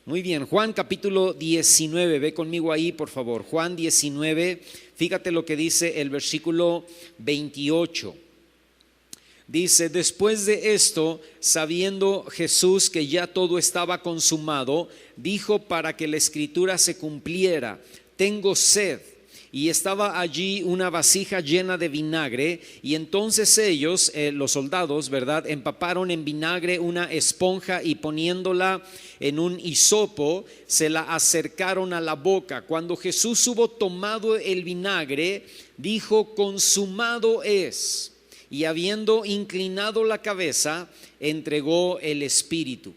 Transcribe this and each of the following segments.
Muy bien, Juan capítulo 19, ve conmigo ahí por favor. Juan 19, fíjate lo que dice el versículo 28. Dice: después de esto, sabiendo Jesús que ya todo estaba consumado, dijo para que la escritura se cumpliera: tengo sed. Y estaba allí una vasija llena de vinagre, y entonces ellos, los soldados, ¿verdad?, empaparon en vinagre una esponja y poniéndola en un hisopo, se la acercaron a la boca. Cuando Jesús hubo tomado el vinagre, dijo: consumado es. Y habiendo inclinado la cabeza, entregó el espíritu.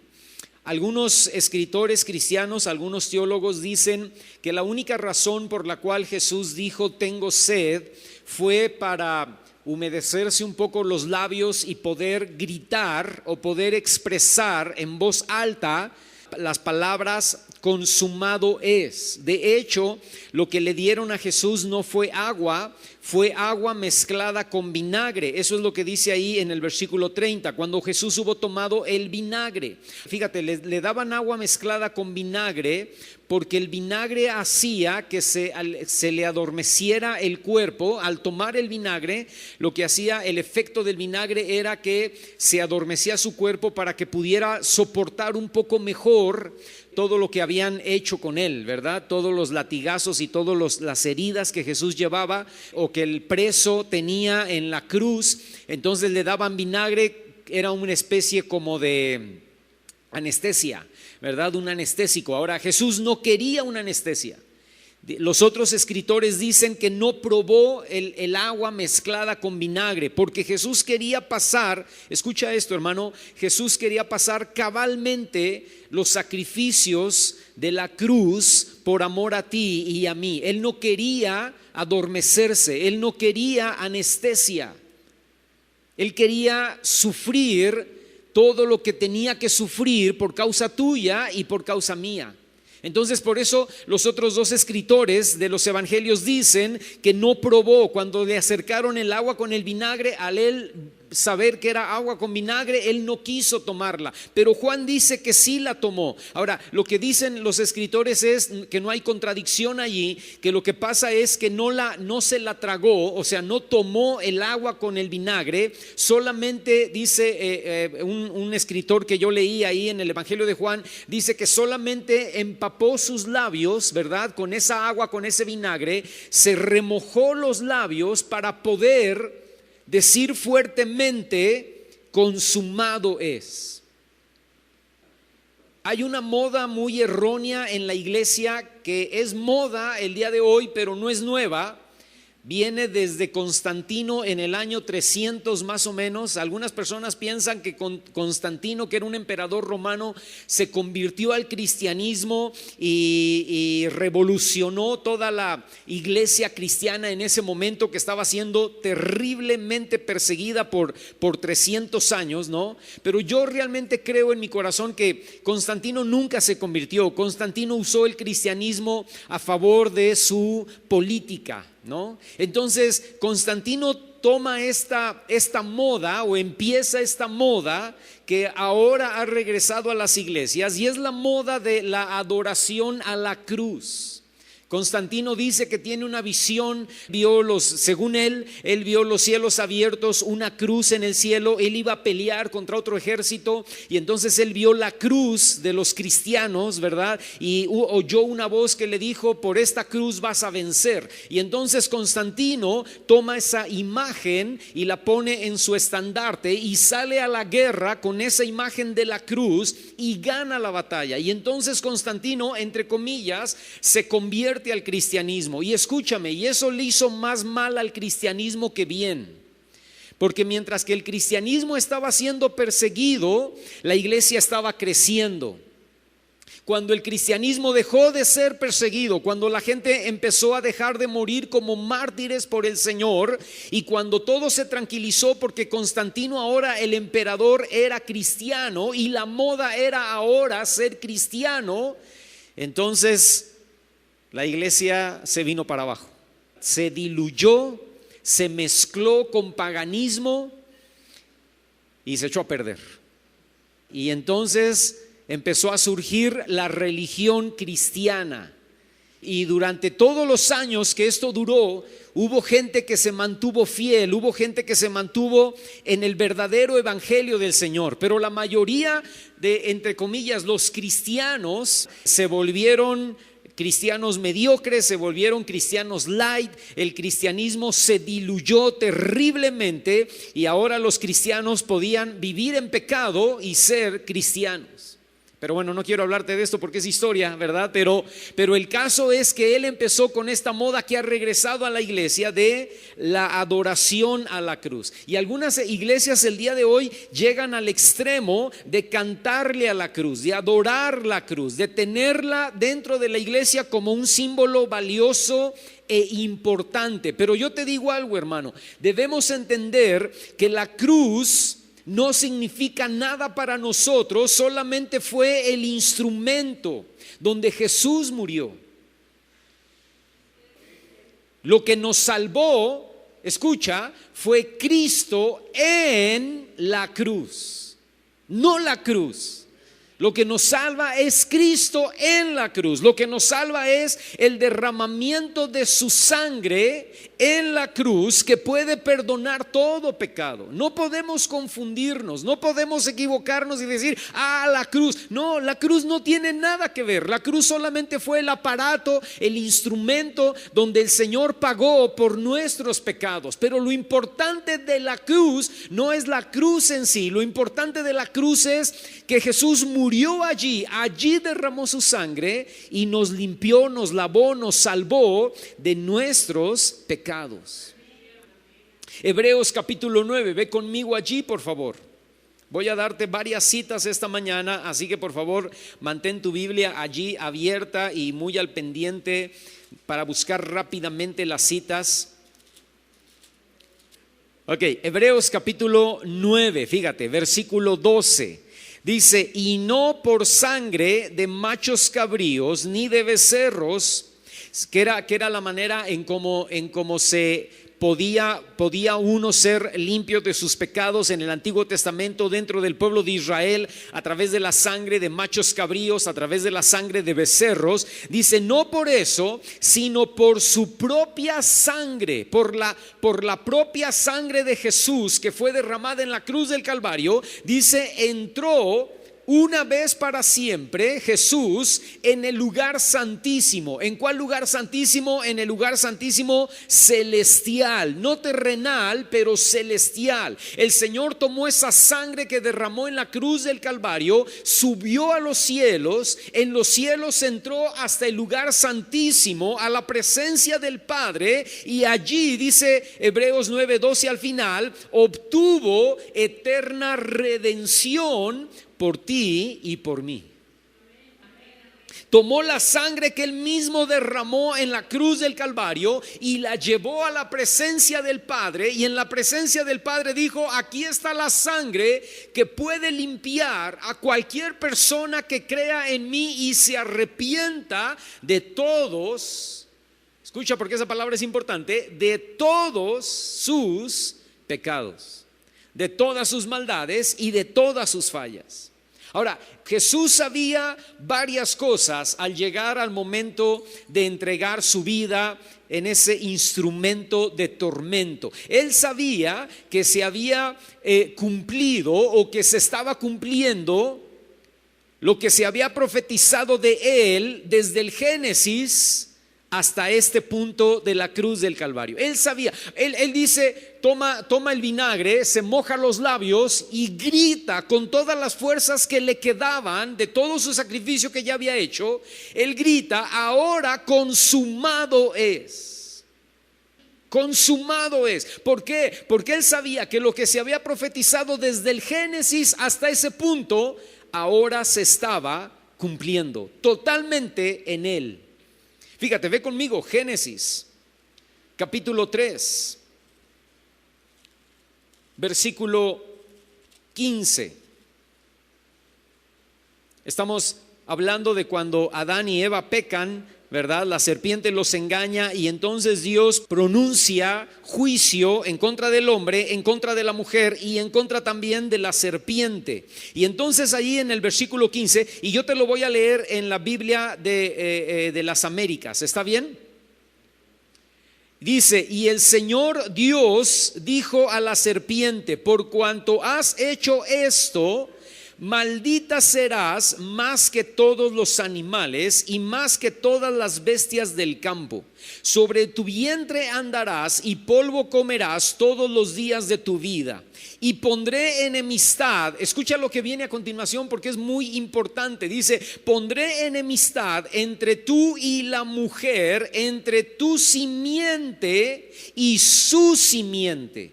Algunos escritores cristianos, algunos teólogos dicen que la única razón por la cual Jesús dijo tengo sed fue para humedecerse un poco los labios y poder gritar o poder expresar en voz alta las palabras consumado es. De hecho, lo que le dieron a Jesús no fue agua, fue agua mezclada con vinagre. Eso es lo que dice ahí en el versículo 30, cuando Jesús hubo tomado el vinagre. Fíjate, le daban agua mezclada con vinagre porque el vinagre hacía que se le adormeciera el cuerpo. Al tomar el vinagre, lo que hacía el efecto del vinagre era que se adormecía su cuerpo para que pudiera soportar un poco mejor todo lo que habían hecho con él, ¿verdad? Todos los latigazos y todas las heridas que Jesús llevaba o que el preso tenía en la cruz. Entonces le daban vinagre, era una especie como de anestesia, ¿verdad? Un anestésico. Ahora, Jesús no quería una anestesia. Los otros escritores dicen que no probó el agua mezclada con vinagre porque Jesús quería pasar, escucha esto hermano, Jesús quería pasar cabalmente los sacrificios de la cruz por amor a ti y a mí. Él no quería adormecerse, él no quería anestesia, él quería sufrir todo lo que tenía que sufrir por causa tuya y por causa mía. Entonces por eso los otros dos escritores de los evangelios dicen que no probó. Cuando le acercaron el agua con el vinagre, al él saber que era agua con vinagre, él no quiso tomarla, pero Juan dice que sí la tomó. Ahora, lo que dicen los escritores es que no hay contradicción allí, que lo que pasa es que no se la tragó, o sea, no tomó el agua con el vinagre, solamente dice un escritor que yo leí ahí en el evangelio de Juan, dice que solamente empapó sus labios, ¿verdad?, con esa agua, con ese vinagre, se remojó los labios para poder decir fuertemente: consumado es. Hay una moda muy errónea en la iglesia que es moda el día de hoy, pero no es nueva. Viene desde Constantino en el año 300 más o menos. Algunas personas piensan que Constantino, que era un emperador romano, se convirtió al cristianismo y revolucionó toda la iglesia cristiana en ese momento, que estaba siendo terriblemente perseguida por 300 años, ¿no? Pero yo realmente creo en mi corazón que Constantino nunca se convirtió. Constantino usó el cristianismo a favor de su política, ¿no? Entonces Constantino toma esta moda, o empieza esta moda que ahora ha regresado a las iglesias, y es la moda de la adoración a la cruz. Constantino dice que tiene una visión, según él vio los cielos abiertos, una cruz en el cielo. Él iba a pelear contra otro ejército y entonces él vio la cruz de los cristianos, ¿verdad? Y oyó una voz que le dijo: por esta cruz vas a vencer. Y entonces Constantino toma esa imagen y la pone en su estandarte y sale a la guerra con esa imagen de la cruz y gana la batalla. Y entonces Constantino, entre comillas, se convierte al cristianismo. Y escúchame, y eso le hizo más mal al cristianismo que bien, porque mientras que el cristianismo estaba siendo perseguido, la iglesia estaba creciendo. Cuando el cristianismo dejó de ser perseguido, cuando la gente empezó a dejar de morir como mártires por el Señor, y cuando todo se tranquilizó porque Constantino, ahora el emperador, era cristiano y la moda era ahora ser cristiano, entonces la iglesia se vino para abajo, se diluyó, se mezcló con paganismo y se echó a perder. Y entonces empezó a surgir la religión cristiana. Y durante todos los años que esto duró, hubo gente que se mantuvo fiel, hubo gente que se mantuvo en el verdadero evangelio del Señor. Pero la mayoría de, entre comillas, los cristianos se volvieron cristianos mediocres, se volvieron cristianos light. El cristianismo se diluyó terriblemente y ahora los cristianos podían vivir en pecado y ser cristianos. Pero bueno, no quiero hablarte de esto porque es historia, ¿verdad? Pero el caso es que él empezó con esta moda que ha regresado a la iglesia de la adoración a la cruz. Y algunas iglesias el día de hoy llegan al extremo de cantarle a la cruz, de adorar la cruz, de tenerla dentro de la iglesia como un símbolo valioso e importante. Pero yo te digo algo, hermano, debemos entender que la cruz no significa nada para nosotros, solamente fue el instrumento donde Jesús murió. Lo que nos salvó, escucha, fue Cristo en la cruz, no la cruz. Lo que nos salva es Cristo en la cruz. Lo que nos salva es el derramamiento de su sangre en la cruz, que puede perdonar todo pecado. No podemos confundirnos, no podemos equivocarnos y decir, la cruz. No, la cruz no tiene nada que ver. La cruz solamente fue el aparato, el instrumento donde el Señor pagó por nuestros pecados. Pero lo importante de la cruz no es la cruz en sí. Lo importante de la cruz es que Jesús murió allí derramó su sangre y nos limpió, nos lavó, nos salvó de nuestros pecados. Hebreos capítulo 9, ve conmigo allí, por favor. Voy a darte varias citas esta mañana, así que por favor mantén tu Biblia allí abierta y muy al pendiente para buscar rápidamente las citas. Ok, Hebreos capítulo 9, fíjate, versículo 12. Dice, y no por sangre de machos cabríos ni de becerros, que era la manera en cómo se podía uno ser limpio de sus pecados en el Antiguo Testamento dentro del pueblo de Israel, a través de la sangre de machos cabríos, a través de la sangre de becerros. Dice, no por eso, sino por su propia sangre, por la propia sangre de Jesús que fue derramada en la cruz del Calvario. Dice, entró una vez para siempre Jesús en el lugar santísimo. ¿En cuál lugar santísimo? En el lugar santísimo celestial, no terrenal, pero celestial. El Señor tomó esa sangre que derramó en la cruz del Calvario, subió a los cielos, en los cielos entró hasta el lugar santísimo, a la presencia del Padre, y allí, dice Hebreos 9:12 al final, obtuvo eterna redención por ti y por mí. Tomó la sangre que él mismo derramó en la cruz del Calvario y la llevó a la presencia del Padre, y en la presencia del Padre dijo, aquí está la sangre que puede limpiar a cualquier persona que crea en mí y se arrepienta de todos, escucha porque esa palabra es importante, de todos sus pecados, de todas sus maldades y de todas sus fallas. Ahora, Jesús sabía varias cosas al llegar al momento de entregar su vida en ese instrumento de tormento. Él sabía que se había cumplido, o que se estaba cumpliendo, lo que se había profetizado de él desde el Génesis hasta este punto de la cruz del Calvario. Él sabía, él dice, toma el vinagre, se moja los labios y grita con todas las fuerzas que le quedaban de todo su sacrificio que ya había hecho. Él grita, ahora consumado es. Consumado es. ¿Por qué? Porque él sabía que lo que se había profetizado desde el Génesis hasta ese punto, ahora se estaba cumpliendo totalmente en él. Fíjate, ve conmigo Génesis capítulo 3, versículo 15. Estamos hablando de cuando Adán y Eva pecan, ¿verdad? La serpiente los engaña y entonces Dios pronuncia juicio en contra del hombre, en contra de la mujer y en contra también de la serpiente. Y entonces ahí en el versículo 15, y yo te lo voy a leer en la Biblia de las Américas, ¿está bien? Dice: y el Señor Dios dijo a la serpiente: por cuanto has hecho esto, maldita serás más que todos los animales y más que todas las bestias del campo. Sobre tu vientre andarás y polvo comerás todos los días de tu vida. Y pondré enemistad, escucha lo que viene a continuación porque es muy importante. Dice: pondré enemistad entre tú y la mujer, entre tu simiente y su simiente.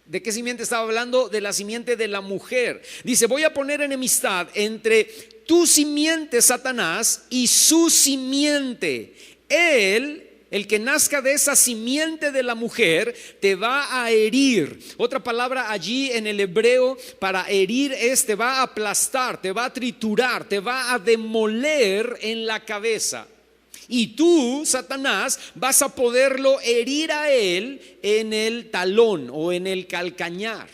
¿De qué simiente estaba hablando? De la simiente de la mujer. Dice: voy a poner enemistad entre tu simiente, Satanás, y su simiente. Él, el que nazca de esa simiente de la mujer, te va a herir. Otra palabra allí en el hebreo para herir es: te va a aplastar, te va a triturar, te va a demoler en la cabeza. Y tú, Satanás, vas a poderlo herir a él en el talón o en el calcañar.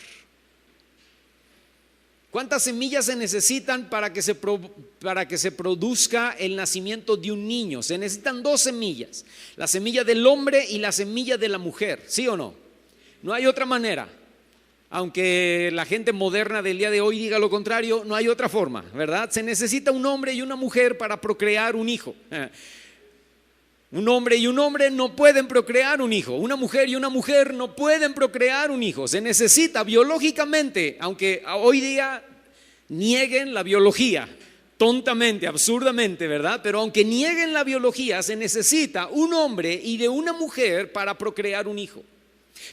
¿Cuántas semillas se necesitan para que se produzca el nacimiento de un niño? Se necesitan 2 semillas: la semilla del hombre y la semilla de la mujer, ¿sí o no? No hay otra manera. Aunque la gente moderna del día de hoy diga lo contrario, no hay otra forma, ¿verdad? Se necesita un hombre y una mujer para procrear un hijo. Un hombre y un hombre no pueden procrear un hijo. Una mujer y una mujer no pueden procrear un hijo. Se necesita biológicamente, aunque hoy día nieguen la biología, tontamente, absurdamente, ¿verdad? Pero aunque nieguen la biología, se necesita un hombre y de una mujer para procrear un hijo.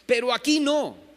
Pero aquí no.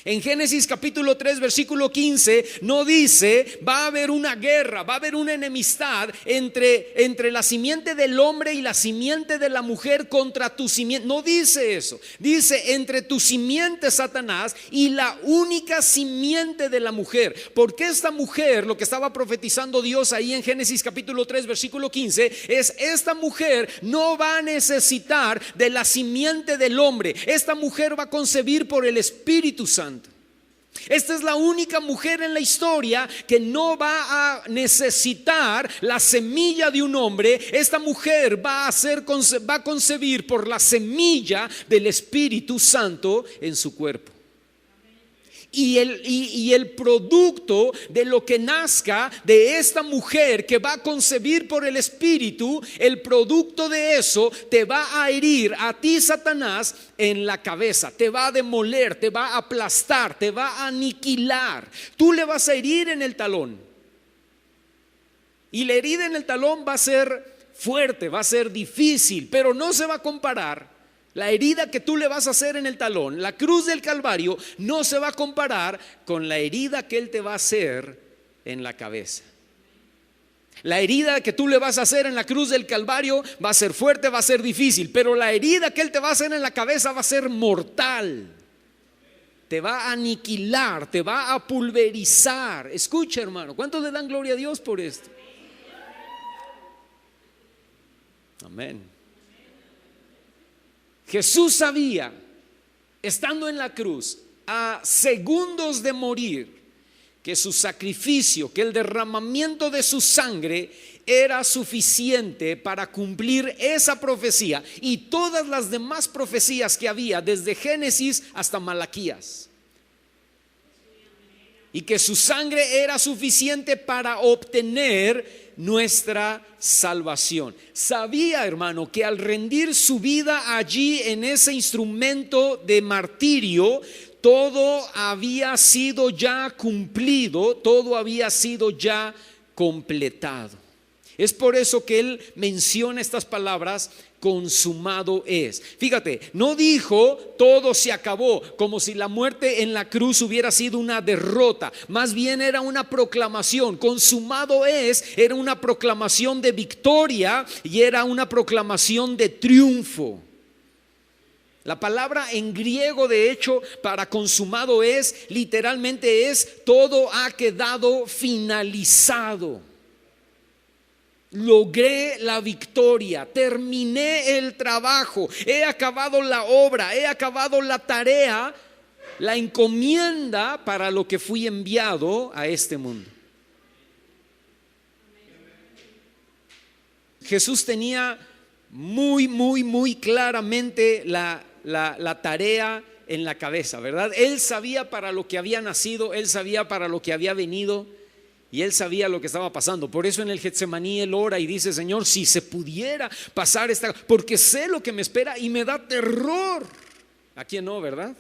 En Génesis capítulo 3 versículo 15 no dice: va a haber una guerra, va a haber una enemistad entre la simiente del hombre y la simiente de la mujer contra tu simiente. No dice eso. Dice: entre tu simiente, Satanás, y la única simiente de la mujer. Porque esta mujer, lo que estaba profetizando Dios ahí en Génesis capítulo 3 versículo 15 es: esta mujer no va a necesitar de la simiente del hombre. Esta mujer va a concebir por el Espíritu Santo. Esta es la única mujer en la historia que no va a necesitar la semilla de un hombre. Esta mujer va a concebir por la semilla del Espíritu Santo en su cuerpo. Y el producto de lo que nazca de esta mujer que va a concebir por el Espíritu, el producto de eso te va a herir a ti, Satanás, en la cabeza. Te va a demoler, te va a aplastar, te va a aniquilar. Tú le vas a herir en el talón. Y la herida en el talón va a ser fuerte, va a ser difícil, pero no se va a comparar. La herida que tú le vas a hacer en el talón, la cruz del Calvario, no se va a comparar con la herida que Él te va a hacer en la cabeza. La herida que tú le vas a hacer en la cruz del Calvario va a ser fuerte, va a ser difícil, pero la herida que Él te va a hacer en la cabeza va a ser mortal. Te va a aniquilar, te va a pulverizar. Escucha, hermano, ¿cuántos le dan gloria a Dios por esto? Amén. Jesús sabía, estando en la cruz, a segundos de morir, que su sacrificio, que el derramamiento de su sangre era suficiente para cumplir esa profecía y todas las demás profecías que había desde Génesis hasta Malaquías. Y que su sangre era suficiente para obtener nuestra salvación. Sabía, hermano, que al rendir su vida allí en ese instrumento de martirio, todo había sido ya cumplido, todo había sido ya completado. Es por eso que él menciona estas palabras: consumado es. Fíjate, no dijo todo se acabó, como si la muerte en la cruz hubiera sido una derrota. Más bien era una proclamación. Consumado es, era una proclamación de victoria y era una proclamación de triunfo. La palabra en griego, de hecho, para consumado es, literalmente es: todo ha quedado finalizado. Logré la victoria, terminé el trabajo, he acabado la obra, he acabado la tarea, la encomienda para lo que fui enviado a este mundo. Jesús tenía muy claramente la tarea en la cabeza, ¿verdad? Él sabía para lo que había nacido, él sabía para lo que había venido y él sabía lo que estaba pasando. Por eso en el Getsemaní él ora y dice: Señor, si se pudiera pasar esta, porque sé lo que me espera y me da terror. ¿A quién no, verdad?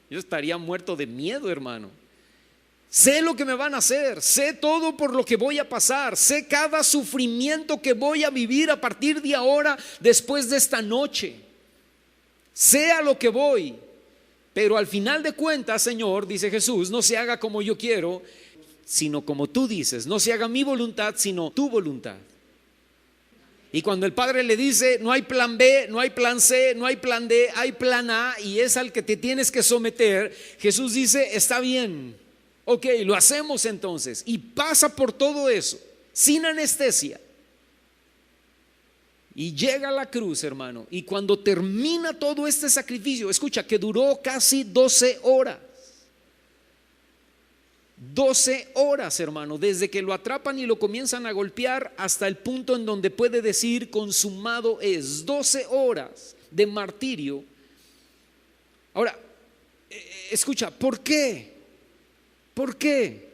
Yo estaría muerto de miedo, hermano. Sé lo que me van a hacer, sé todo por lo que voy a pasar, sé cada sufrimiento que voy a vivir a partir de ahora, después de esta noche. Sé a lo que voy, pero al final de cuentas, Señor, dice Jesús, no se haga como yo quiero, sino como tú dices. No se haga mi voluntad, sino tu voluntad. Y cuando el Padre le dice: no hay plan B, no hay plan C, no hay plan D, hay plan A, y es al que te tienes que someter, Jesús dice: está bien, ok, lo hacemos entonces. Y pasa por todo eso sin anestesia y llega a la cruz, hermano. Y cuando termina todo este sacrificio, escucha, que duró casi 12 horas. 12 horas, hermano, desde que lo atrapan y lo comienzan a golpear hasta el punto en donde puede decir: consumado es. 12 horas de martirio. Ahora, escucha, ¿por qué? ¿Por qué?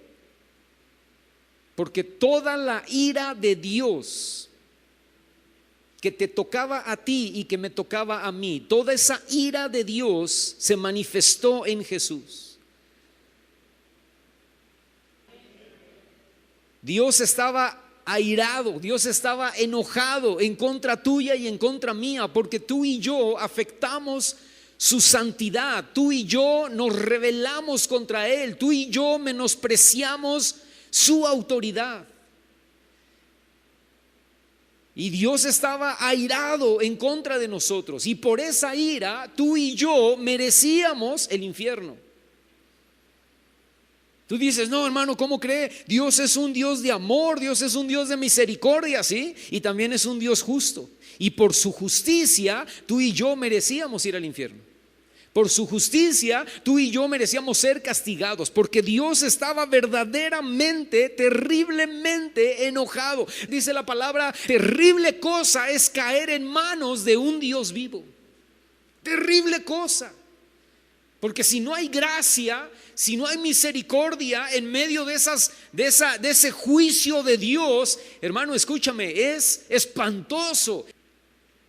Porque toda la ira de Dios que te tocaba a ti y que me tocaba a mí, toda esa ira de Dios se manifestó en Jesús. Dios estaba airado, Dios estaba enojado en contra tuya y en contra mía, porque tú y yo afectamos su santidad, tú y yo nos rebelamos contra Él, tú y yo menospreciamos su autoridad. Y Dios estaba airado en contra de nosotros, y por esa ira tú y yo merecíamos el infierno. Tú dices: no, hermano, ¿cómo cree? Dios es un Dios de amor, Dios es un Dios de misericordia, ¿sí? Y también es un Dios justo. Y por su justicia, tú y yo merecíamos ir al infierno. Por su justicia, tú y yo merecíamos ser castigados, porque Dios estaba verdaderamente, terriblemente enojado. Dice la palabra: terrible cosa es caer en manos de un Dios vivo. Terrible cosa. Porque si no hay gracia, si no hay misericordia en medio de ese juicio de Dios, hermano, escúchame, es espantoso.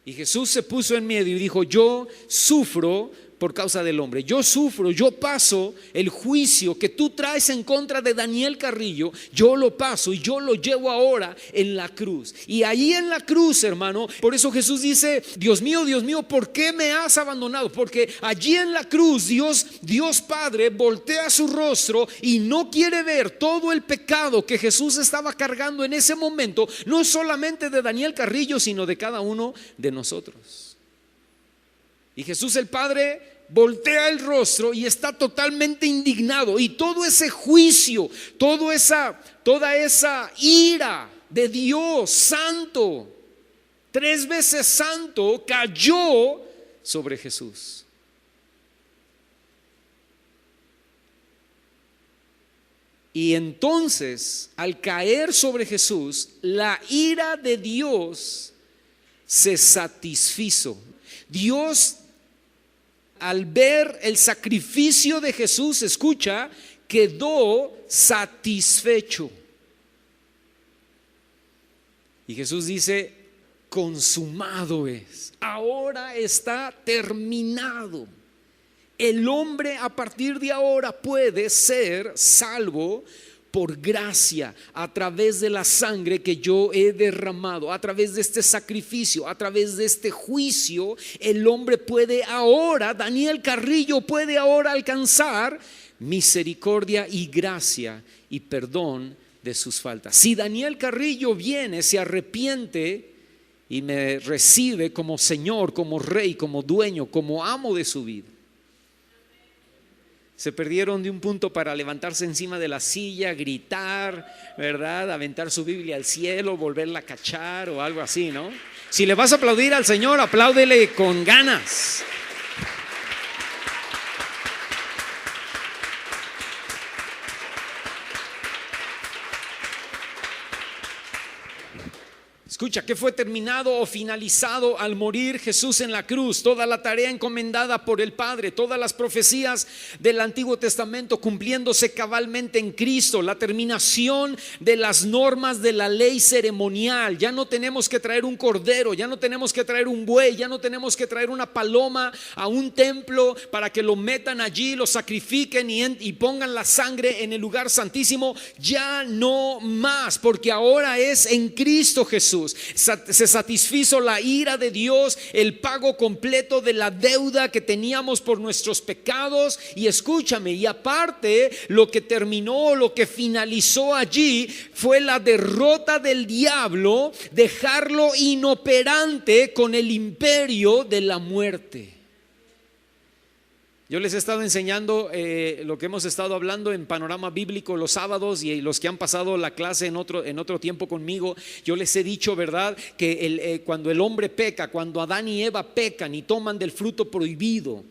Y Jesús se puso en medio y dijo: yo sufro por causa del hombre, yo sufro, yo paso el juicio que tú traes en contra de Daniel Carrillo, yo lo paso y yo lo llevo ahora en la cruz. Y ahí en la cruz, hermano, por eso Jesús dice: Dios mío, ¿por qué me has abandonado? Porque allí en la cruz Dios Padre voltea su rostro y no quiere ver todo el pecado que Jesús estaba cargando en ese momento, no solamente de Daniel Carrillo, sino de cada uno de nosotros. Y Jesús el Padre voltea el rostro y está totalmente indignado, y todo ese juicio, toda esa ira de Dios santo, 3 veces santo, cayó sobre Jesús. Y entonces, al caer sobre Jesús, la ira de Dios se satisfizo. Dios, al ver el sacrificio de Jesús, escucha, quedó satisfecho. Y Jesús dice: consumado es, ahora está terminado. El hombre a partir de ahora puede ser salvo por gracia, a través de la sangre que yo he derramado, a través de este sacrificio, a través de este juicio. El hombre puede ahora, Daniel Carrillo puede ahora alcanzar misericordia y gracia y perdón de sus faltas. Si Daniel Carrillo viene, se arrepiente y me recibe como Señor, como Rey, como dueño, como amo de su vida, Se perdieron de un punto para levantarse encima de la silla, gritar, ¿verdad? Aventar su Biblia al cielo, volverla a cachar o algo así, ¿no? Si le vas a aplaudir al Señor, apláudele con ganas. Escucha, ¿qué fue terminado o finalizado al morir Jesús en la cruz? Toda la tarea encomendada por el Padre, todas las profecías del Antiguo Testamento cumpliéndose cabalmente en Cristo, la terminación de las normas de la ley ceremonial. Ya no tenemos que traer un cordero, ya no tenemos que traer un buey, ya no tenemos que traer una paloma a un templo para que lo metan allí, lo sacrifiquen y pongan la sangre en el lugar santísimo. Ya no más, porque ahora es en Cristo Jesús. Se satisfizo la ira de Dios, el pago completo de la deuda que teníamos por nuestros pecados. Y escúchame, y aparte lo que terminó, lo que finalizó allí fue la derrota del diablo, dejarlo inoperante con el imperio de la muerte. Yo les he estado enseñando lo que hemos estado hablando en Panorama Bíblico los sábados, y los que han pasado la clase en otro tiempo conmigo, yo les he dicho, ¿verdad? Que cuando el hombre peca, cuando Adán y Eva pecan y toman del fruto prohibido,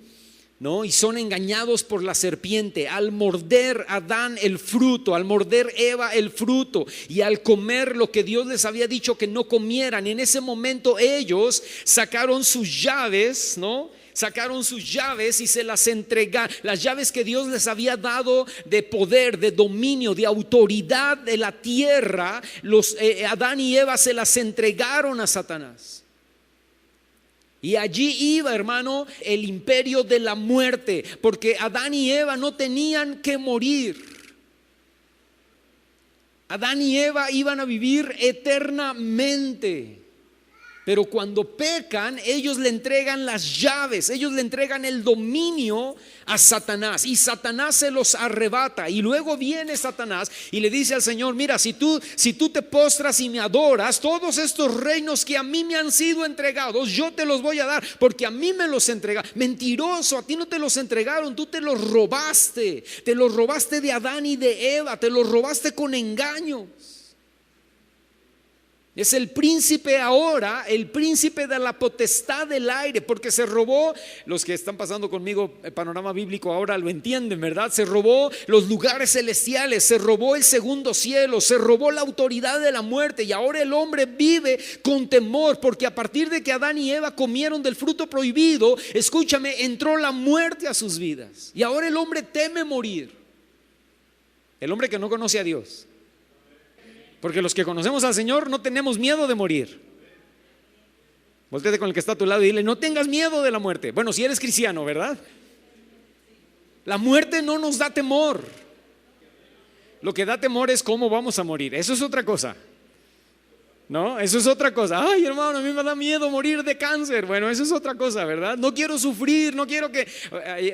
¿no? Y son engañados por la serpiente, al morder Adán el fruto, al morder Eva el fruto y al comer lo que Dios les había dicho que no comieran, en ese momento ellos sacaron sus llaves, ¿no? Sacaron sus llaves y se las entregaron, las llaves que Dios les había dado de poder, de dominio, de autoridad de la tierra. Adán y Eva se las entregaron a Satanás. Y allí iba, hermano, el imperio de la muerte, porque Adán y Eva no tenían que morir. Adán y Eva iban a vivir eternamente. Pero cuando pecan, ellos le entregan las llaves, ellos le entregan el dominio a Satanás, y Satanás se los arrebata. Y luego viene Satanás y le dice al Señor: mira, si tú te postras y me adoras, todos estos reinos que a mí me han sido entregados, yo te los voy a dar, porque a mí me los entregaron. Mentiroso, a ti no te los entregaron, tú te los robaste de Adán y de Eva, te los robaste con engaños. Es el príncipe ahora, el príncipe de la potestad del aire, porque se robó. Los que están pasando conmigo el Panorama Bíblico ahora lo entienden, ¿verdad? Se robó los lugares celestiales, se robó el segundo cielo, se robó la autoridad de la muerte. Y ahora el hombre vive con temor, porque a partir de que Adán y Eva comieron del fruto prohibido, escúchame, entró la muerte a sus vidas. Y ahora el hombre teme morir. El hombre que no conoce a Dios. Porque los que conocemos al Señor no tenemos miedo de morir. Voltéate con el que está a tu lado y dile: no tengas miedo de la muerte. Bueno, si eres cristiano, ¿verdad? La muerte no nos da temor. Lo que da temor es cómo vamos a morir. Eso es otra cosa. ¿No? Eso es otra cosa. Ay, hermano, a mí me da miedo morir de cáncer. Bueno, eso es otra cosa, ¿verdad? No quiero sufrir, no quiero que...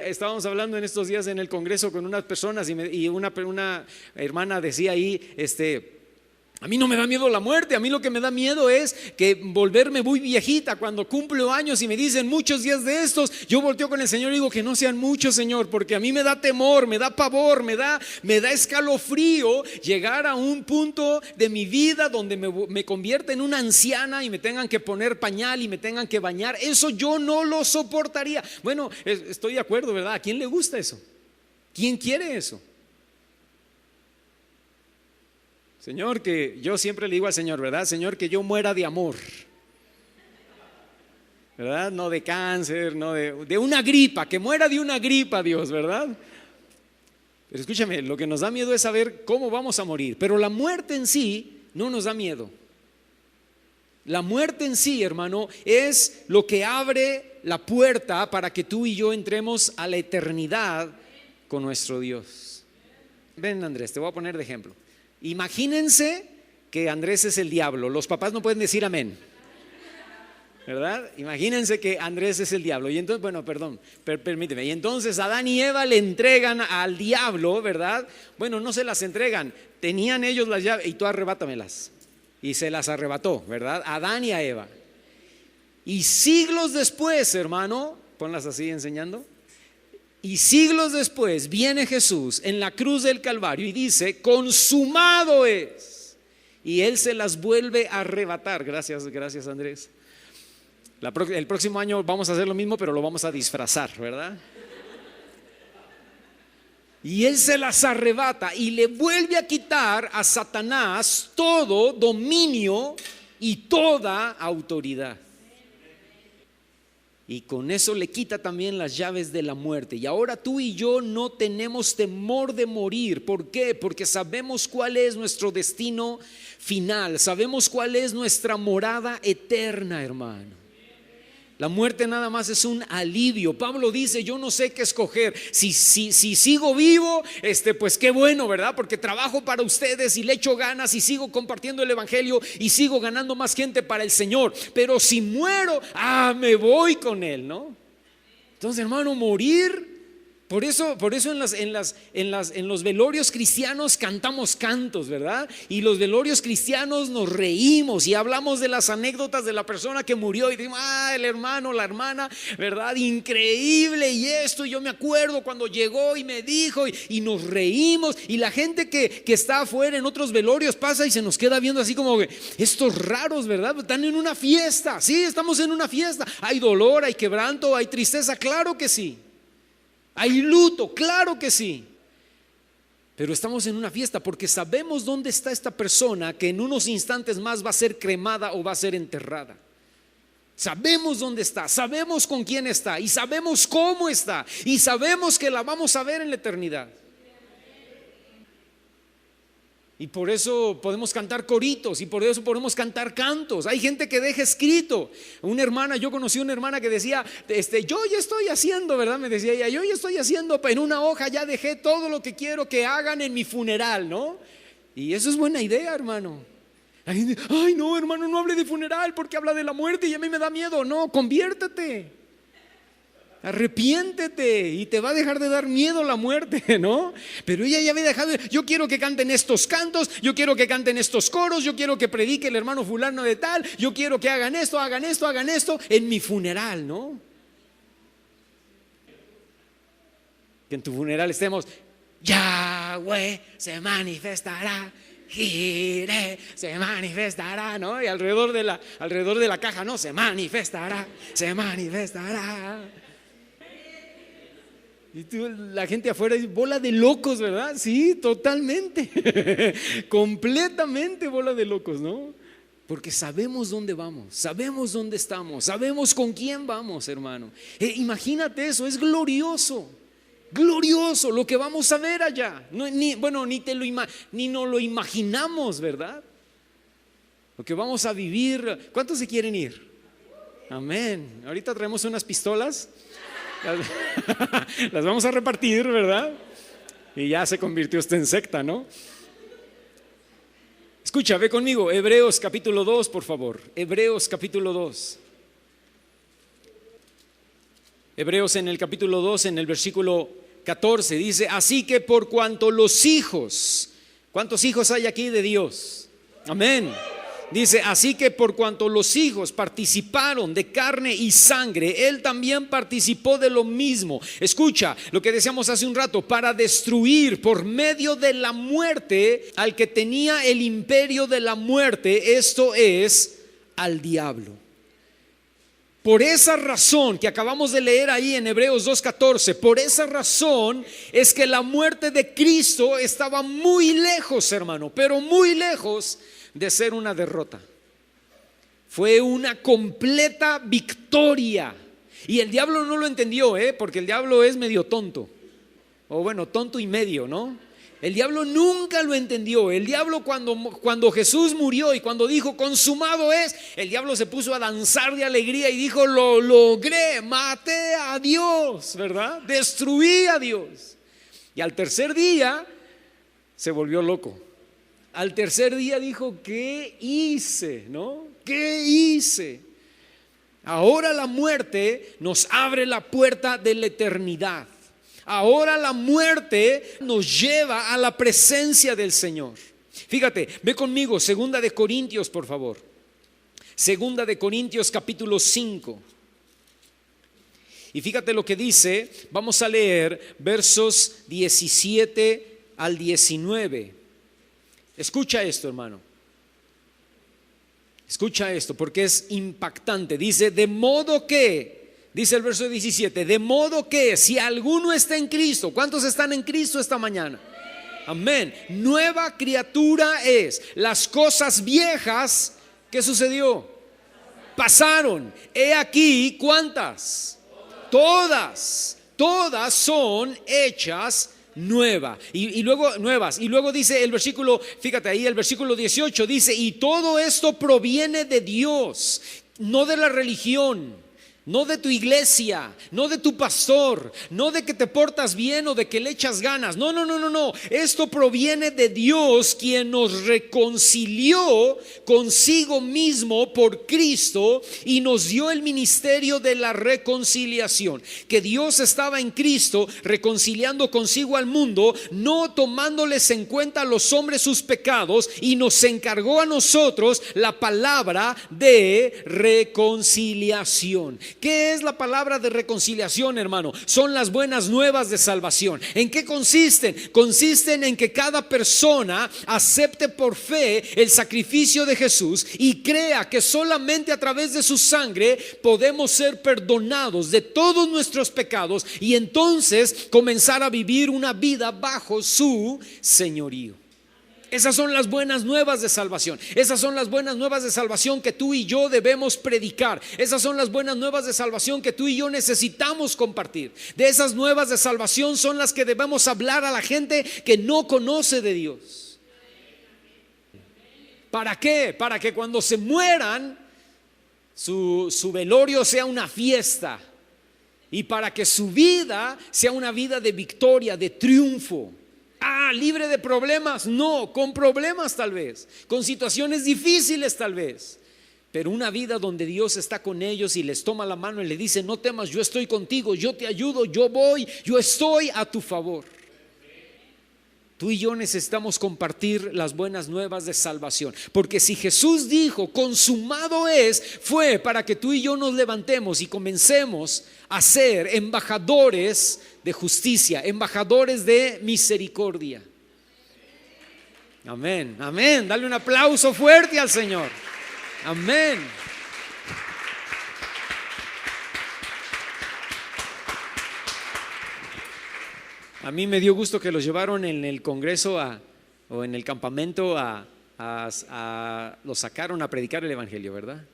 Estábamos hablando en estos días en el congreso con unas personas y una hermana decía ahí, a mí no me da miedo la muerte, a mí lo que me da miedo es que volverme muy viejita cuando cumplo años y me dicen muchos días de estos. Yo volteo con el Señor y digo: que no sean muchos, Señor, porque a mí me da temor, me da pavor, me da escalofrío llegar a un punto de mi vida donde me convierta en una anciana y me tengan que poner pañal y me tengan que bañar. Eso yo no lo soportaría. Bueno, estoy de acuerdo, ¿verdad? ¿A quién le gusta eso? ¿Quién quiere eso? Señor, que yo siempre le digo al Señor, ¿verdad? Señor, que yo muera de amor, ¿verdad? No de cáncer, no de una gripa, que muera de una gripa, Dios, ¿verdad? Pero escúchame, lo que nos da miedo es saber cómo vamos a morir. Pero la muerte en sí no nos da miedo. La muerte en sí, hermano, es lo que abre la puerta para que tú y yo entremos a la eternidad con nuestro Dios. Ven, Andrés, te voy a poner de ejemplo. Imagínense que Andrés es el diablo. Los papás no pueden decir amén, ¿verdad? Imagínense que Andrés es el diablo. Y entonces, bueno, perdón, permíteme. Y entonces Adán y Eva le entregan al diablo, ¿verdad? Bueno, no se las entregan. Tenían ellos las llaves y tú arrebátamelas. Y se las arrebató, ¿verdad? Adán y a Eva. Y siglos después, hermano, ponlas así enseñando. Y siglos después viene Jesús en la cruz del Calvario y dice: consumado es. Y Él se las vuelve a arrebatar. Gracias Andrés. El próximo año vamos a hacer lo mismo, pero lo vamos a disfrazar, ¿verdad? Y Él se las arrebata y le vuelve a quitar a Satanás todo dominio y toda autoridad. Y con eso le quita también las llaves de la muerte. Y ahora tú y yo no tenemos temor de morir. ¿Por qué? Porque sabemos cuál es nuestro destino final. Sabemos cuál es nuestra morada eterna, hermano. La muerte nada más es un alivio. Pablo dice: yo no sé qué escoger. Si sigo vivo, pues qué bueno, ¿verdad? Porque trabajo para ustedes y le echo ganas y sigo compartiendo el evangelio y sigo ganando más gente para el Señor. Pero si muero, me voy con Él, ¿no? Entonces, hermano, morir. Por eso en los velorios cristianos cantamos cantos, ¿verdad? Y los velorios cristianos nos reímos y hablamos de las anécdotas de la persona que murió y decimos: el hermano, la hermana, ¿verdad? Increíble, y esto, yo me acuerdo cuando llegó y me dijo, y nos reímos. Y la gente que está afuera en otros velorios pasa y se nos queda viendo así como que estos raros, ¿verdad? Están en una fiesta. Sí, estamos en una fiesta. Hay dolor, hay quebranto, hay tristeza, claro que sí. Hay luto, claro que sí. Pero estamos en una fiesta porque sabemos dónde está esta persona que en unos instantes más va a ser cremada o va a ser enterrada. Sabemos dónde está, sabemos con quién está y sabemos cómo está y sabemos que la vamos a ver en la eternidad. Y por eso podemos cantar coritos y por eso podemos cantar cantos. Hay gente que deja escrito. Una hermana, yo conocí una hermana que decía: yo ya estoy haciendo, ¿verdad? Me decía ella: yo ya estoy haciendo en una hoja, ya dejé todo lo que quiero que hagan en mi funeral, ¿no? Y eso es buena idea, hermano. Ay, no, hermano, no hable de funeral porque habla de la muerte y a mí me da miedo. No, conviértete. Arrepiéntete y te va a dejar de dar miedo la muerte, ¿no? Pero ella ya había dejado: yo quiero que canten estos cantos, yo quiero que canten estos coros, yo quiero que predique el hermano fulano de tal, yo quiero que hagan esto en mi funeral, ¿no? Que en tu funeral estemos: Yahweh se manifestará, Jireh se manifestará, ¿no? Y alrededor de la caja, no, se manifestará. Y la gente afuera dice: bola de locos, ¿verdad? Sí, totalmente. Completamente bola de locos, ¿no? Porque sabemos dónde vamos, sabemos dónde estamos, sabemos con quién vamos, hermano. Imagínate eso, es glorioso. Glorioso lo que vamos a ver allá. Ni nos lo imaginamos, ¿verdad? Lo que vamos a vivir. ¿Cuántos se quieren ir? Amén. Ahorita traemos unas pistolas. Las vamos a repartir, ¿verdad? Y ya se convirtió usted en secta, ¿no? Escucha, ve conmigo Hebreos capítulo 2, por favor. Hebreos capítulo 2. Hebreos en el capítulo 2, en el versículo 14 dice: así que por cuanto los hijos, ¿cuántos hijos hay aquí de Dios? Amén. Dice: así que por cuanto los hijos participaron de carne y sangre, Él también participó de lo mismo. Escucha lo que decíamos hace un rato: para destruir por medio de la muerte al que tenía el imperio de la muerte, esto es, al diablo. Por esa razón que acabamos de leer ahí en Hebreos 2:14, por esa razón es que la muerte de Cristo estaba muy lejos, hermano, pero muy lejos de ser una derrota. Fue una completa victoria. Y el diablo no lo entendió, porque el diablo es medio tonto. O bueno, tonto y medio, ¿no? El diablo nunca lo entendió. El diablo cuando Jesús murió y cuando dijo consumado es, el diablo se puso a danzar de alegría y dijo: lo logré, maté a Dios, ¿verdad? Destruí a Dios. Y al tercer día se volvió loco. Al tercer día dijo: ¿qué hice? ¿No? ¿Qué hice? Ahora la muerte nos abre la puerta de la eternidad. Ahora la muerte nos lleva a la presencia del Señor. Fíjate, ve conmigo, Segunda de Corintios, por favor. Segunda de Corintios capítulo 5. Y fíjate lo que dice, vamos a leer versos 17 al 19. Escucha esto, hermano. Escucha esto porque es impactante. Dice, de modo que, dice el verso 17, de modo que si alguno está en Cristo, ¿cuántos están en Cristo esta mañana? Amén. Nueva criatura es. Las cosas viejas, ¿qué sucedió? Pasaron. He aquí, ¿cuántas? Todas son hechas nuevas. Y luego nuevas. Y luego dice el versículo, fíjate ahí, el versículo 18 dice, y todo esto proviene de Dios, no de la religión, no de tu iglesia, no de tu pastor, no de que te portas bien o de que le echas ganas. No. Esto proviene de Dios, quien nos reconcilió consigo mismo por Cristo y nos dio el ministerio de la reconciliación. Que Dios estaba en Cristo reconciliando consigo al mundo, no tomándoles en cuenta a los hombres sus pecados, y nos encargó a nosotros la palabra de reconciliación. ¿Qué es la palabra de reconciliación, hermano? Son las buenas nuevas de salvación. ¿En qué consisten? Consisten en que cada persona acepte por fe el sacrificio de Jesús y crea que solamente a través de su sangre podemos ser perdonados de todos nuestros pecados y entonces comenzar a vivir una vida bajo su señorío. Esas son las buenas nuevas de salvación. Esas son las buenas nuevas de salvación que tú y yo debemos predicar. Esas son las buenas nuevas de salvación que tú y yo necesitamos compartir. De esas nuevas de salvación son las que debemos hablar a la gente que no conoce de Dios. ¿Para qué? Para que cuando se mueran su velorio sea una fiesta, y para que su vida sea una vida de victoria, de triunfo. Libre de problemas, no, con problemas tal vez, con situaciones difíciles tal vez, pero una vida donde Dios está con ellos y les toma la mano y le dice, no temas, yo estoy contigo, yo te ayudo, yo voy, yo estoy a tu favor. Tú y yo necesitamos compartir las buenas nuevas de salvación, porque si Jesús dijo consumado es, fue para que tú y yo nos levantemos y comencemos a ser embajadores de justicia, embajadores de misericordia. Amén, amén. Dale un aplauso fuerte al Señor. Amén. A mí me dio gusto que los llevaron en el congreso o en el campamento los sacaron a predicar el evangelio, ¿verdad?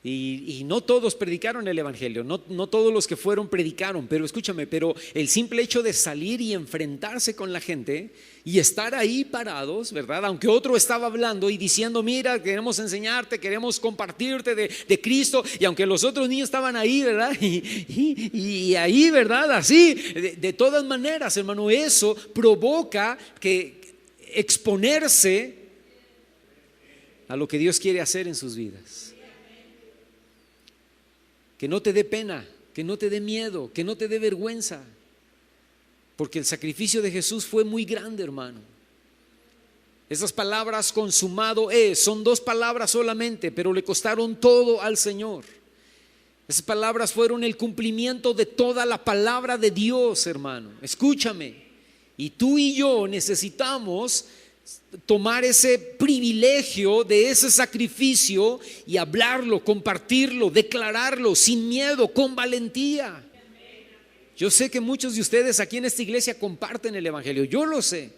Y no todos predicaron el evangelio, no todos los que fueron predicaron, pero escúchame, pero el simple hecho de salir y enfrentarse con la gente y estar ahí parados, ¿verdad? Aunque otro estaba hablando y diciendo, mira, queremos enseñarte, queremos compartirte de Cristo, y aunque los otros niños estaban ahí, ¿verdad? Y ahí, ¿verdad? Así, de todas maneras, hermano, eso provoca que exponerse a lo que Dios quiere hacer en sus vidas. Que no te dé pena, que no te dé miedo, que no te dé vergüenza, porque el sacrificio de Jesús fue muy grande, hermano. Esas palabras consumado es, son dos palabras solamente, pero le costaron todo al Señor. Esas palabras fueron el cumplimiento de toda la palabra de Dios, hermano. Escúchame, y tú y yo necesitamos tomar ese privilegio de ese sacrificio y hablarlo, compartirlo, declararlo sin miedo, con valentía. Yo sé que muchos de ustedes aquí en esta iglesia comparten el evangelio, yo lo sé.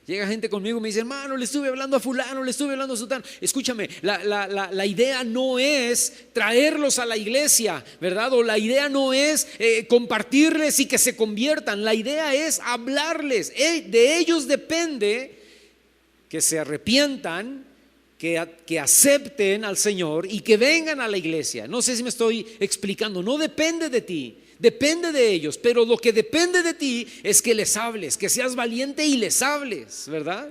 Llega gente conmigo y me dice, hermano, le estuve hablando a fulano, le estuve hablando a sutano. Escúchame, la idea no es traerlos a la iglesia, ¿verdad? O la idea no es compartirles y que se conviertan. La idea es hablarles. De ellos depende que se arrepientan, que acepten al Señor y que vengan a la iglesia. No sé si me estoy explicando. No depende de ti, depende de ellos, pero lo que depende de ti es que les hables, que seas valiente y les hables, ¿verdad?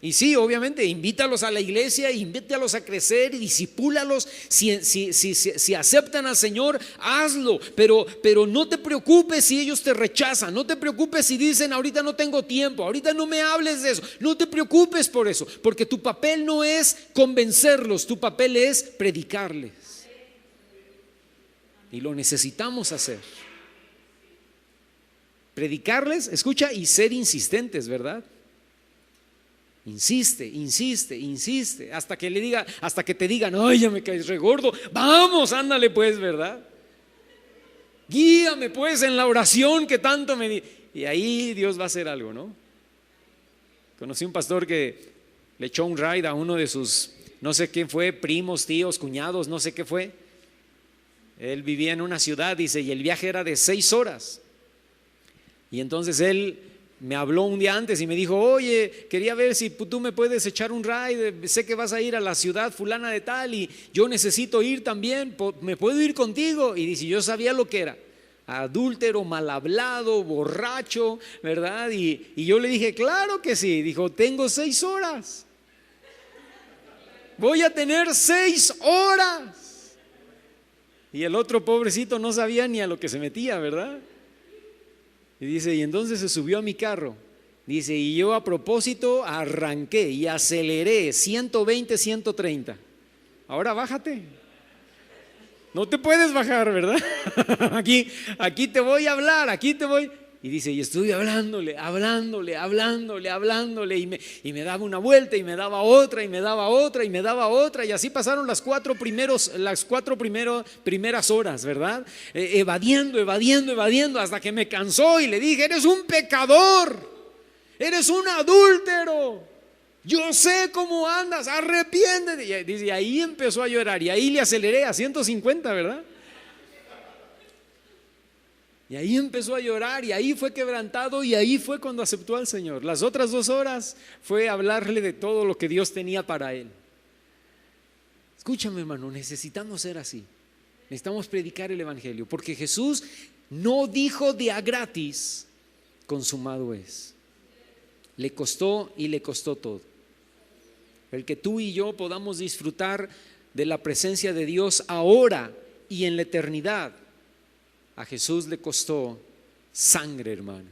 Y sí, obviamente, invítalos a la iglesia, invítalos a crecer y discípulalos. Si aceptan al Señor, hazlo, pero no te preocupes si ellos te rechazan. No te preocupes si dicen, ahorita no tengo tiempo, ahorita no me hables de eso. No te preocupes por eso, porque tu papel no es convencerlos, tu papel es predicarles. Y lo necesitamos hacer. Predicarles, escucha, y ser insistentes, ¿verdad? Insiste, insiste, insiste, hasta que te digan, ay, ya me caes regordo, vamos, ándale pues, ¿verdad? Guíame pues en la oración que tanto me di. Y ahí Dios va a hacer algo, ¿no? Conocí un pastor que le echó un ride a uno de sus, no sé qué fue, primos, tíos, cuñados, no sé qué fue. Él vivía en una ciudad, dice, y el viaje era de 6 horas. Y entonces él me habló un día antes y me dijo, oye, quería ver si tú me puedes echar un ride, sé que vas a ir a la ciudad fulana de tal y yo necesito ir también, ¿me puedo ir contigo? Y dice, yo sabía lo que era, adúltero, mal hablado, borracho, ¿verdad? Y yo le dije, claro que sí. Dijo, tengo 6 horas, voy a tener 6 horas. Y el otro pobrecito no sabía ni a lo que se metía, ¿verdad? Y dice, y entonces se subió a mi carro. Dice, y yo a propósito arranqué y aceleré 120, 130. Ahora bájate. No te puedes bajar, ¿verdad? Aquí te voy a hablar, aquí te voy. Y dice, y estuve hablándole, y me daba una vuelta, y me daba otra, y me daba otra, y me daba otra, y así pasaron las 4 primeras horas, ¿verdad? Evadiendo, hasta que me cansó y le dije, eres un pecador, eres un adúltero, yo sé cómo andas, arrepiéntete. Y dice, y ahí empezó a llorar, y ahí le aceleré a 150, ¿verdad? Y ahí empezó a llorar, y ahí fue quebrantado, y ahí fue cuando aceptó al Señor. Las otras 2 horas fue hablarle de todo lo que Dios tenía para él. Escúchame, hermano, necesitamos ser así. Necesitamos predicar el evangelio, porque Jesús no dijo de a gratis, consumado es. Le costó y le costó todo. El que tú y yo podamos disfrutar de la presencia de Dios ahora y en la eternidad, a Jesús le costó sangre, hermano.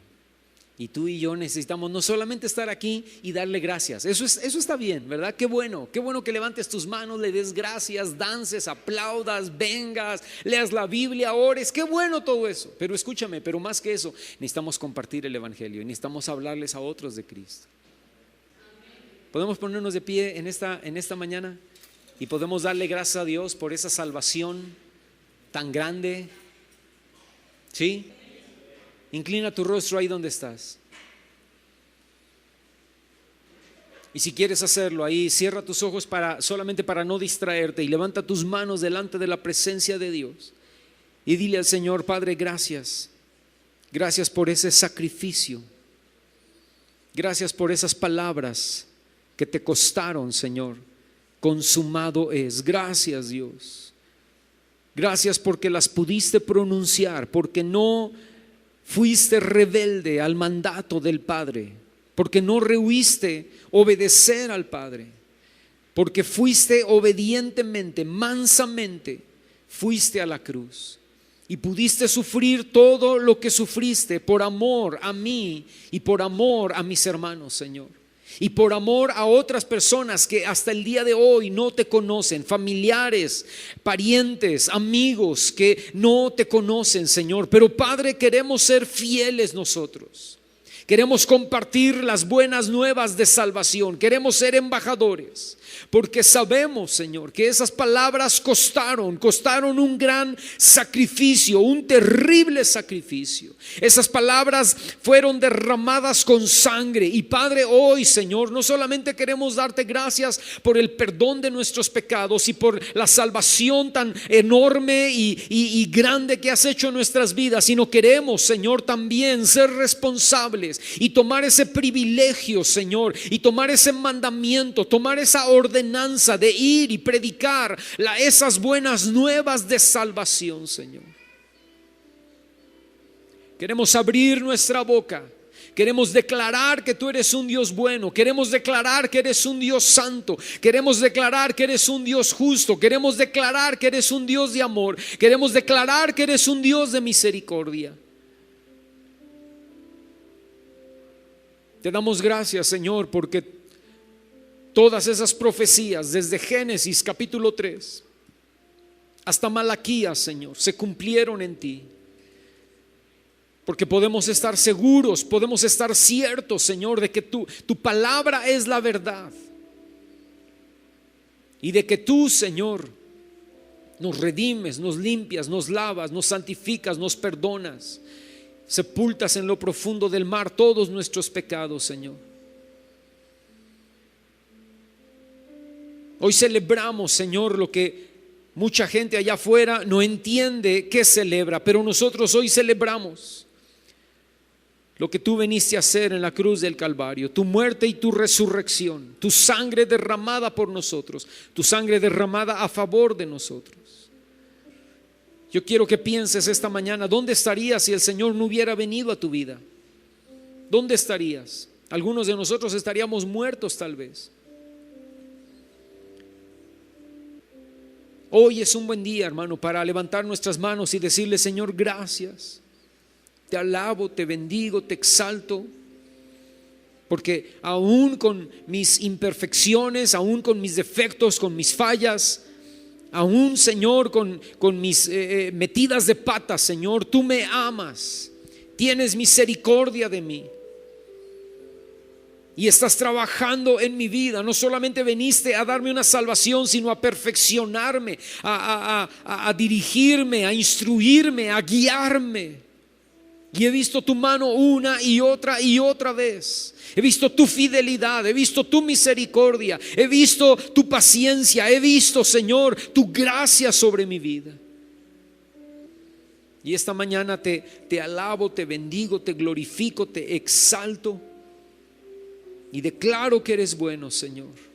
Y tú y yo necesitamos no solamente estar aquí y darle gracias. Eso está bien, ¿verdad? Qué bueno que levantes tus manos, le des gracias, dances, aplaudas, vengas, leas la Biblia, ores. Qué bueno todo eso. Pero escúchame, pero más que eso, necesitamos compartir el evangelio y necesitamos hablarles a otros de Cristo. ¿Podemos ponernos de pie en esta mañana? Y podemos darle gracias a Dios por esa salvación tan grande. ¿Sí? Inclina tu rostro ahí donde estás. Y si quieres hacerlo ahí, cierra tus ojos solamente para no distraerte, y levanta tus manos delante de la presencia de Dios y dile al Señor, Padre, gracias. Gracias por ese sacrificio. Gracias por esas palabras que te costaron, Señor. Consumado es. Gracias, Dios. Gracias porque las pudiste pronunciar, porque no fuiste rebelde al mandato del Padre, porque no rehuiste obedecer al Padre, porque fuiste obedientemente, mansamente, fuiste a la cruz y pudiste sufrir todo lo que sufriste por amor a mí y por amor a mis hermanos, Señor. Y por amor a otras personas que hasta el día de hoy no te conocen, familiares, parientes, amigos que no te conocen, Señor. Pero Padre, queremos ser fieles nosotros. Queremos compartir las buenas nuevas de salvación. Queremos ser embajadores. Porque sabemos, Señor, que esas palabras costaron un gran sacrificio, un terrible sacrificio. Esas palabras fueron derramadas con sangre. Y Padre, hoy, Señor, no solamente queremos darte gracias por el perdón de nuestros pecados y por la salvación tan enorme y grande que has hecho en nuestras vidas, sino queremos, Señor, también ser responsables y tomar ese privilegio, Señor, y tomar ese mandamiento, tomar esa ordenanza de ir y predicar esas buenas nuevas de salvación, Señor. Queremos abrir nuestra boca. Queremos declarar que tú eres un Dios bueno. Queremos declarar que eres un Dios santo. Queremos declarar que eres un Dios justo. Queremos declarar que eres un Dios de amor. Queremos declarar que eres un Dios de misericordia. Te damos gracias, Señor, porque todas esas profecías desde Génesis capítulo 3 hasta Malaquías, Señor, se cumplieron en ti. Porque podemos estar seguros, podemos estar ciertos, Señor, de que tu palabra es la verdad. Y de que tú, Señor, nos redimes, nos limpias, nos lavas, nos santificas, nos perdonas. Sepultas en lo profundo del mar todos nuestros pecados, Señor. Hoy celebramos, Señor, lo que mucha gente allá afuera no entiende que celebra, pero nosotros hoy celebramos lo que tú veniste a hacer en la cruz del Calvario, tu muerte y tu resurrección, tu sangre derramada por nosotros, tu sangre derramada a favor de nosotros. Yo quiero que pienses esta mañana, ¿dónde estarías si el Señor no hubiera venido a tu vida? ¿Dónde estarías? Algunos de nosotros estaríamos muertos tal vez. Hoy es un buen día, hermano, para levantar nuestras manos y decirle: Señor, gracias. Te alabo, te bendigo, te exalto, porque aún con mis imperfecciones, aún con mis defectos, con mis fallas, aún, Señor, con mis metidas de patas, Señor, tú me amas, tienes misericordia de mí y estás trabajando en mi vida. No solamente viniste a darme una salvación, sino a perfeccionarme, a dirigirme, a instruirme, a guiarme. Y he visto tu mano una y otra vez. He visto tu fidelidad, he visto tu misericordia, he visto tu paciencia, he visto, Señor, tu gracia sobre mi vida. Y esta mañana te alabo, te bendigo, te glorifico, te exalto y declaro que eres bueno, Señor.